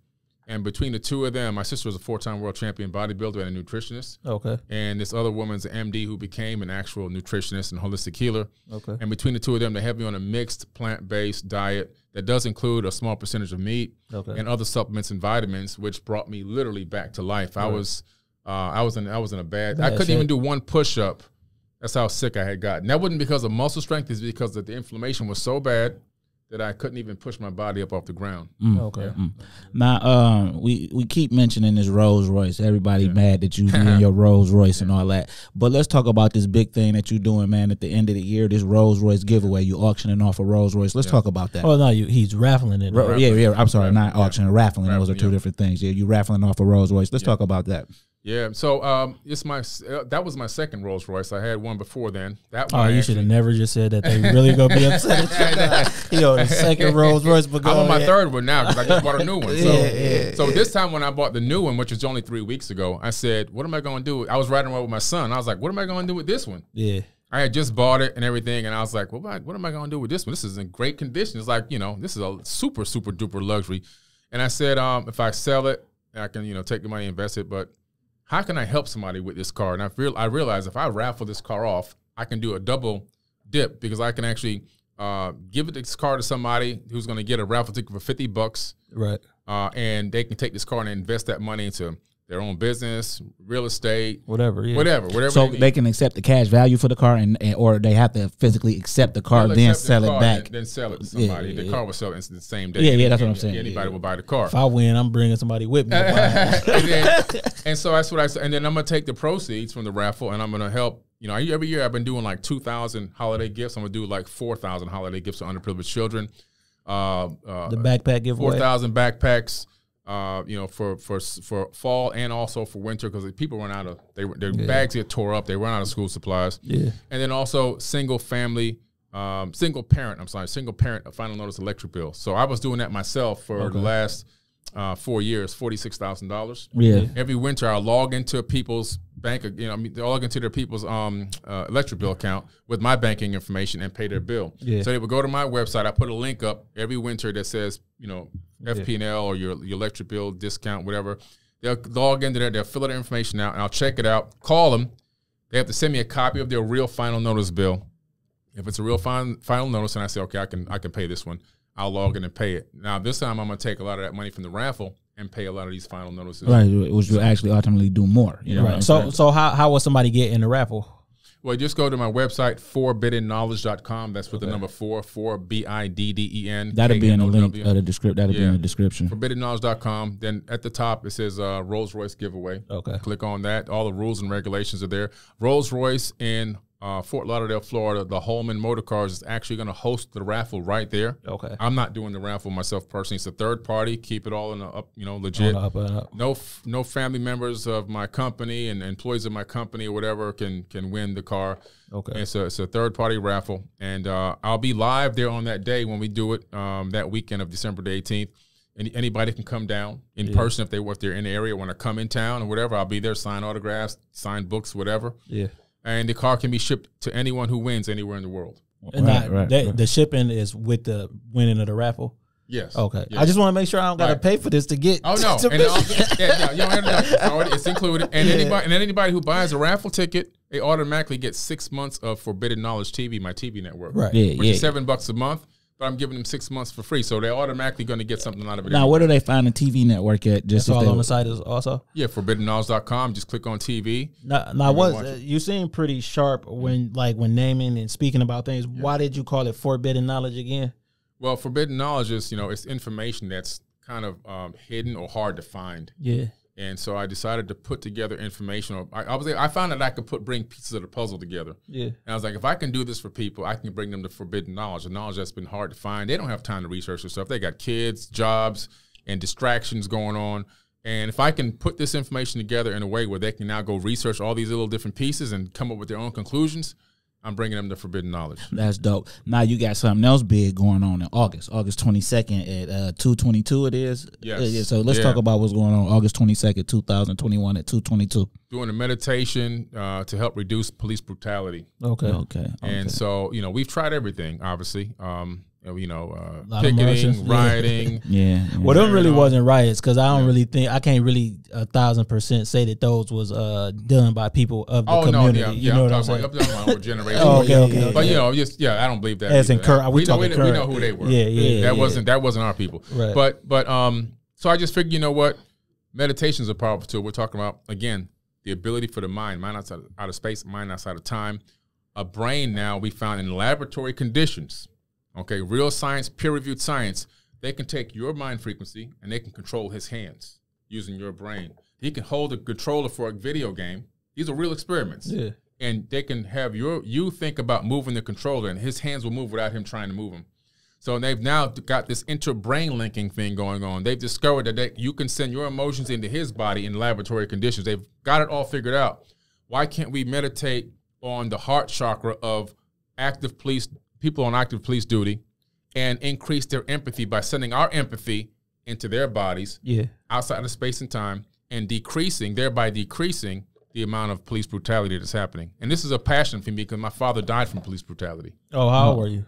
And between the two of them, my sister was a 4-time world champion bodybuilder and a nutritionist. Okay. And this other woman's an MD who became an actual nutritionist and holistic healer. Okay. And between the two of them, they have me on a mixed plant-based diet that does include a small percentage of meat and other supplements and vitamins, which brought me literally back to life. Right. I was in a bad I couldn't even do one push-up. That's how sick I had gotten. That wasn't because of muscle strength. It's because the inflammation was so bad that I couldn't even push my body up off the ground. Okay. Yeah. Now, we keep mentioning this Rolls Royce. Everybody mad that you in your Rolls Royce and all that. But let's talk about this big thing that you're doing, man. At the end of the year, this Rolls Royce giveaway. You auctioning off a Rolls Royce. Let's talk about that. Oh no, he's raffling it. Yeah. I'm sorry, not auctioning, raffling. Those are two different things. Yeah, you raffling off a Rolls Royce. Let's talk about that. Yeah, so that was my second Rolls Royce. I had one before then. That one you should have never just said that. They really gonna be upset at you. The second Rolls Royce. But I'm on my third one now because I just bought a new one. So this time when I bought the new one, which was only 3 weeks ago, I said, "What am I gonna do?" I was riding around with my son. I was like, "What am I gonna do with this one?" Yeah. I had just bought it and everything, and I was like, "What am I gonna do with this one? This is in great condition. It's like this is a super super duper luxury." And I said, if I sell it, I can take the money and invest it, but how can I help somebody with this car? And I realized if I raffle this car off, I can do a double dip because I can actually give this car to somebody who's going to get a raffle ticket for $50, right? And they can take this car and invest that money into their own business, real estate, whatever. So they can accept the cash value for the car, and or they have to physically accept the car, then sell it back. Then sell it to somebody. The car will sell it the same day. Yeah, that's what I'm saying. Anybody will buy the car. If I win, I'm bringing somebody with me. and so that's what I said. And then I'm going to take the proceeds from the raffle, and I'm going to help. You know, every year I've been doing like 2,000 holiday gifts. I'm going to do like 4,000 holiday gifts to underprivileged children. The backpack giveaway. 4,000 backpacks. You know, for fall and also for winter, because people run out of their bags get tore up. They run out of school supplies. Yeah, and then also single parent final notice electric bill. So I was doing that myself for the last 4 years, $46,000. Yeah, every winter I log into people's bank. Log into their people's electric bill account with my banking information and pay their bill. Yeah. So they would go to my website. I put a link up every winter that says, FP&L or your electric bill discount, whatever. They'll log into there. They'll fill their information out, and I'll check it out. Call them. They have to send me a copy of their real final notice bill. If it's a real final notice, and I say, okay, I can pay this one, I'll log in and pay it. Now this time I'm going to take a lot of that money from the raffle and pay a lot of these final notices. Right, which will actually ultimately do more. You know right. So how will somebody get in the raffle? Well, just go to my website, forbiddenknowledge.com. That's with the number 4 BIDDEN. That'll be in the link of the description. That'll be in the description. Forbiddenknowledge.com. Then at the top, it says Rolls Royce giveaway. Okay. Click on that. All the rules and regulations are there. Rolls Royce in Fort Lauderdale, Florida, the Holman Motor Cars is actually going to host the raffle right there. Okay. I'm not doing the raffle myself personally. It's a third party. Keep it all in the legit. No family members of my company and employees of my company or whatever can win the car. Okay. And it's a third party raffle, and I'll be live there on that day when we do it that weekend of December the 18th. Anybody can come down in person if they're in the area, want to come in town or whatever. I'll be there, sign autographs, sign books, whatever. Yeah. And the car can be shipped to anyone who wins anywhere in the worord. And the shipping is with the winning of the raffle? Yes. Okay. Yes. I just want to make sure I don't got to pay for this to get. Oh, no. It's included. And anybody who buys a raffle ticket, they automatically get 6 months of Forbidden Knowledge TV, my TV network. Right. Which is $7 a month. But I'm giving them 6 months for free, so they're automatically going to get something out of it. Now, where do they find the TV network at? Just all on the site is also? Yeah, forbiddenknowledge.com. Just click on TV. Now you seem pretty sharp when naming and speaking about things. Yeah. Why did you call it Forbidden Knowledge again? Well, Forbidden Knowledge is, it's information that's kind of hidden or hard to find. Yeah. And so I decided to put together information. I found that I could bring pieces of the puzzle together. Yeah. And I was like, if I can do this for people, I can bring them to forbidden knowledge, the knowledge that's been hard to find. They don't have time to research this stuff. They got kids, jobs, and distractions going on. And if I can put this information together in a way where they can now go research all these little different pieces and come up with their own conclusions, I'm bringing them to forbidden knowledge. That's dope. Now you got something else big going on in August 22nd at 2:22 it is. Yes. So let's talk about what's going on August 22nd, 2021 at 2:22. Doing a meditation to help reduce police brutality. Okay. And so, we've tried everything, obviously. Picketing, rioting. Yeah. Well, them really wasn't riots because I can't really 1,000% say that those was done by people of the community. No, you know what I'm saying? I'm talking about generation. Okay. But I don't believe that. We know who they were. Yeah. That wasn't our people. Right. But so I just figured, you know what, meditation is a powerful tool. We're talking about, again, the ability for the mind outside of space, mind outside of time. A brain now we found in laboratory conditions. Okay, real science, peer-reviewed science, they can take your mind frequency and they can control his hands using your brain. He can hold a controller for a video game. These are real experiments. Yeah. And they can have you think about moving the controller and his hands will move without him trying to move them. So they've now got this inter-brain linking thing going on. They've discovered that you can send your emotions into his body in laboratory conditions. They've got it all figured out. Why can't we meditate on the heart chakra of people on active police duty and increase their empathy by sending our empathy into their bodies outside of space and time and thereby decreasing the amount of police brutality that's happening. And this is a passion for me because my father died from police brutality. Oh, how old were you?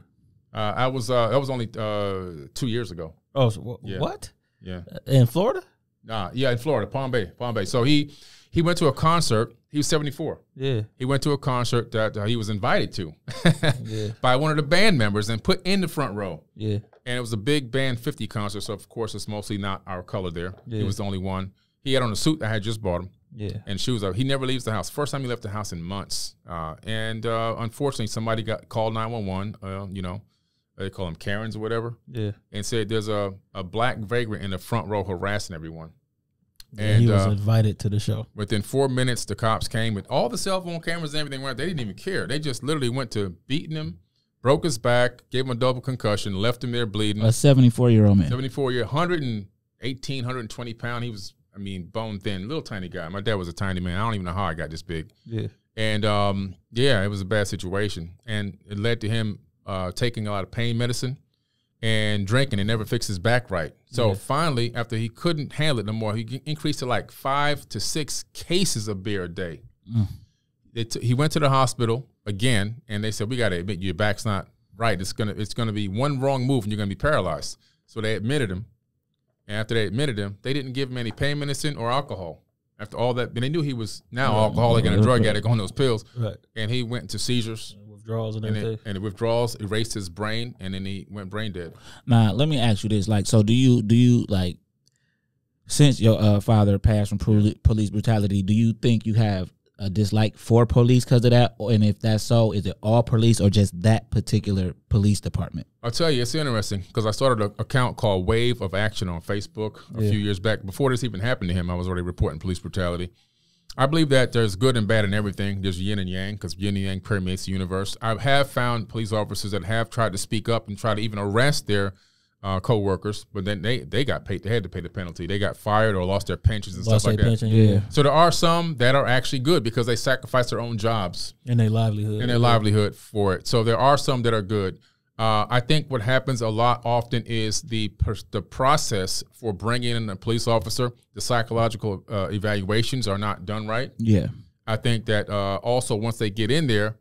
That was only 2 years ago. Oh, so what? Yeah. In Florida? In Florida, Palm Bay. So he went to a concert He was 74. Yeah. He went to a concert that he was invited to by one of the band members and put in the front row. Yeah. And it was a big Band 50 concert, so of course it's mostly not our color there. Yeah. He was the only one. He had on a suit I had just bought him. Yeah. And shoes. He never leaves the house. First time he left the house in months. And unfortunately, somebody called 911, you know, they call them Karens or whatever. Yeah. And said there's a black vagrant in the front row harassing everyone. And he was invited to the show. Within 4 minutes, the cops came with all the cell phone cameras and everything. They didn't even care. They just literally went to beating him, broke his back, gave him a double concussion, left him there bleeding. A 74-year-old man. 74-year, 118, 120 pound. He was, I mean, bone thin, little tiny guy. My dad was a tiny man. I don't even know how I got this big. Yeah. And, yeah, it was a bad situation. And it led to him taking a lot of pain medicine and drinking and never fixed his back right. So finally, after he couldn't handle it no more, he increased to like 5 to 6 cases of beer a day. He went to the hospital again, and they said, we got to admit your back's not right. It's gonna be one wrong move and you're gonna be paralyzed. So they admitted him. And after they admitted him, they didn't give him any pain medicine or alcohol. After all that, and they knew he was now alcoholic and a drug addict on those pills. Right. And he went into seizures. Withdrawals and everything. And the withdrawals erased his brain, and then he went brain dead. Now, let me ask you this. Like, so do you like, since your father passed from police brutality, do you think you have a dislike for police because of that? And if that's so, is it all police or just that particular police department? I'll tell you, it's interesting because I started an account called Wave of Action on Facebook a few years back. Before this even happened to him, I was already reporting police brutality. I believe that there's good and bad in everything. There's yin and yang because yin and yang permeates the universe. I have found police officers that have tried to speak up and try to even arrest their co-workers, but then they got paid. They had to pay the penalty. They got fired or lost their pensions and stuff like that. Yeah. So there are some that are actually good because they sacrifice their own jobs and their livelihood. For it. So there are some that are good. I think what happens a lot often is the process for bringing in a police officer, the psychological evaluations are not done right. Yeah. I think that also once they get in there,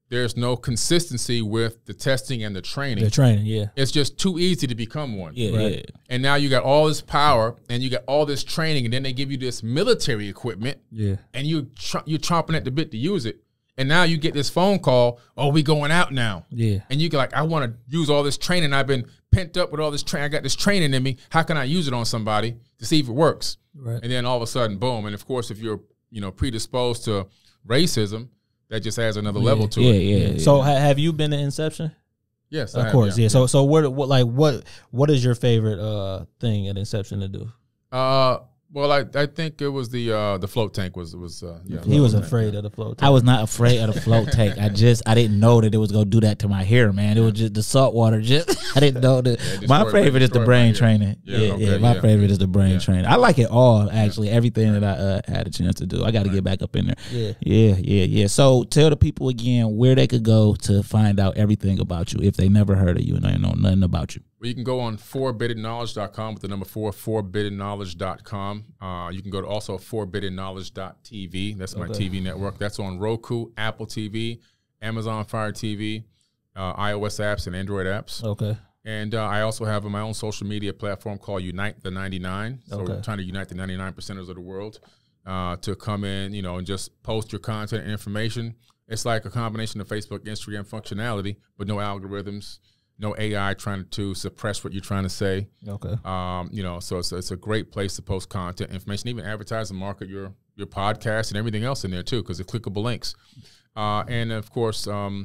there's no consistency with the testing and the training. The training, yeah. It's just too easy to become one. Yeah, right? Yeah. And now you got all this power and you got all this training, and then they give you this military equipment. Yeah. And you're chomping at the bit to use it. And now you get this phone call, oh, we going out now. Yeah. And you get like, I want to use all this training. I've been pent up with all this training. I got this training in me. How can I use it on somebody to see if it works? Right. And then all of a sudden, boom. And of course, if you're, predisposed to racism, that just adds another level to it. Yeah. So have you been to Inception? Yes, of course. Yeah. So what is your favorite thing at Inception to do? Well, I think it was the float tank was He was afraid of the float tank. I was not afraid of the float tank. I didn't know that it was gonna do that to my hair, man. It was just the salt water. I didn't know that. My favorite is the brain training. My favorite is the brain training. I like it all actually. Everything that I had a chance to do. I got to get back up in there. Yeah. So tell the people again where they could go to find out everything about you if they never heard of you and they know nothing about you. Well, you can go on forbiddenknowledge.com with the number 4, forbiddenknowledge.com. You can go to also forbiddenknowledge.tv. That's my TV network. That's on Roku, Apple TV, Amazon Fire TV, iOS apps, and Android apps. Okay. And I also have my own social media platform called Unite the 99. So we're trying to unite the 99%ers of the world to come in, and just post your content and information. It's like a combination of Facebook, Instagram functionality, but no algorithms. No AI trying to suppress what you're trying to say. Okay. So it's a great place to post content, information, even advertise and market your podcast and everything else in there too, because it's clickable links. And of course, my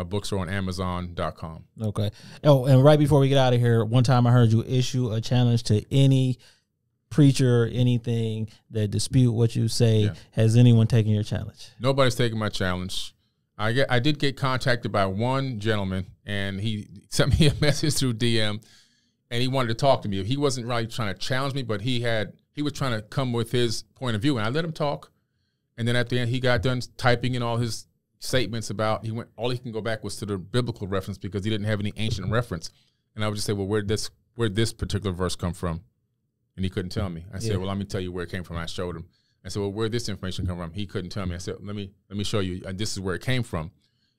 books are on Amazon.com. Okay. Oh, and right before we get out of here, one time I heard you issue a challenge to any preacher or anything that dispute what you say. Yeah. Has anyone taken your challenge? Nobody's taken my challenge. I did get contacted by one gentleman, and he sent me a message through DM, and he wanted to talk to me. He wasn't really trying to challenge me, but he was trying to come with his point of view, and I let him talk. And then at the end, he got done typing in all his statements about all he can go back was to the biblical reference because he didn't have any ancient reference. And I would just say, well, where'd this particular verse come from? And he couldn't tell me. I said, well, let me tell you where it came from. I showed him. I said, well, where'd this information come from? He couldn't tell me. I said, let me show you. This is where it came from.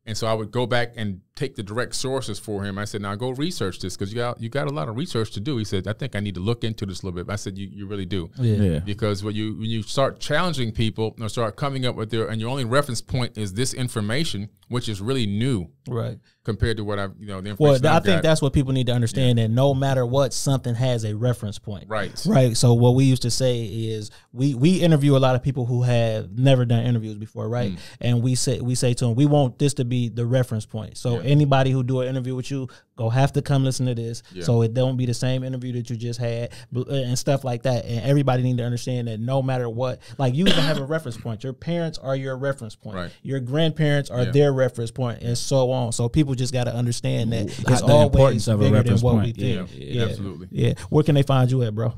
And so I would go back and take the direct sources for him. I said, now go research this because you got a lot of research to do. He said, I think I need to look into this a little bit. I said, you really do. Yeah. Because when you start challenging people or start coming up with and your only reference point is this information, which is really new. Right. Compared to what the information I think that's what people need to understand, that no matter what, something has a reference point. Right. Right. So what we used to say is we interview a lot of people who have never done interviews before, right? And we say to them, we want this to be the reference point. So anybody who do an interview with you, go have to come listen to this. So it don't be the same interview that you just had and stuff like that. And everybody need to understand that no matter what, like you even have a reference point. Your parents are your reference point. Right. Your grandparents are their reference point, and so on. So people just got to understand that it's the importance of a reference than what point. we think. Yeah, absolutely. Yeah. Where can they find you at, bro?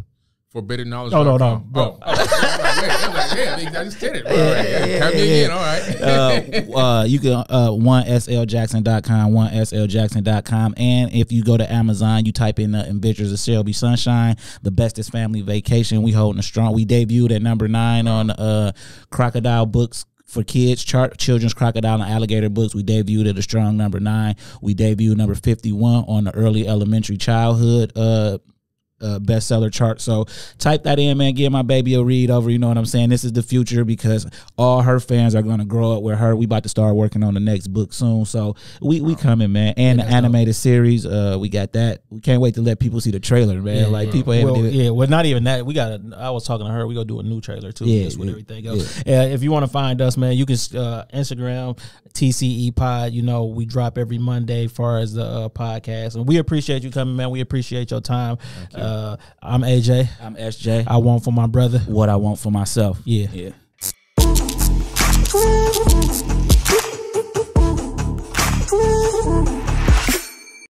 Forbidden Knowledge. No, bro. I just did it. Come again. All right. You can 1sljackson.com, 1sljackson.com, and if you go to Amazon, you type in the Adventures of Shelby Sunshine, the bestest family vacation. We holding a strong. We debuted at number 9 on Crocodile Books for kids chart, children's crocodile and alligator books. We debuted at a strong number 9. We debuted number 51 on the early elementary childhood bestseller chart. So type that in, man. Give my baby a read over. You know what I'm saying? This is the future because all her fans are going to grow up with her. We about to start working on the next book soon. So we coming, man. And the animated series, we got that. We can't wait to let people see the trailer, man. People well, not even that. I was talking to her. We gonna do a new trailer too. With everything else. If you want to find us, man, you can Instagram TCE Pod. You know, we drop every Monday as far as the podcast, and we appreciate you coming, man. We appreciate your time. I'm AJ. I'm SJ. I want for my brother what I want for myself. Yeah. Yeah.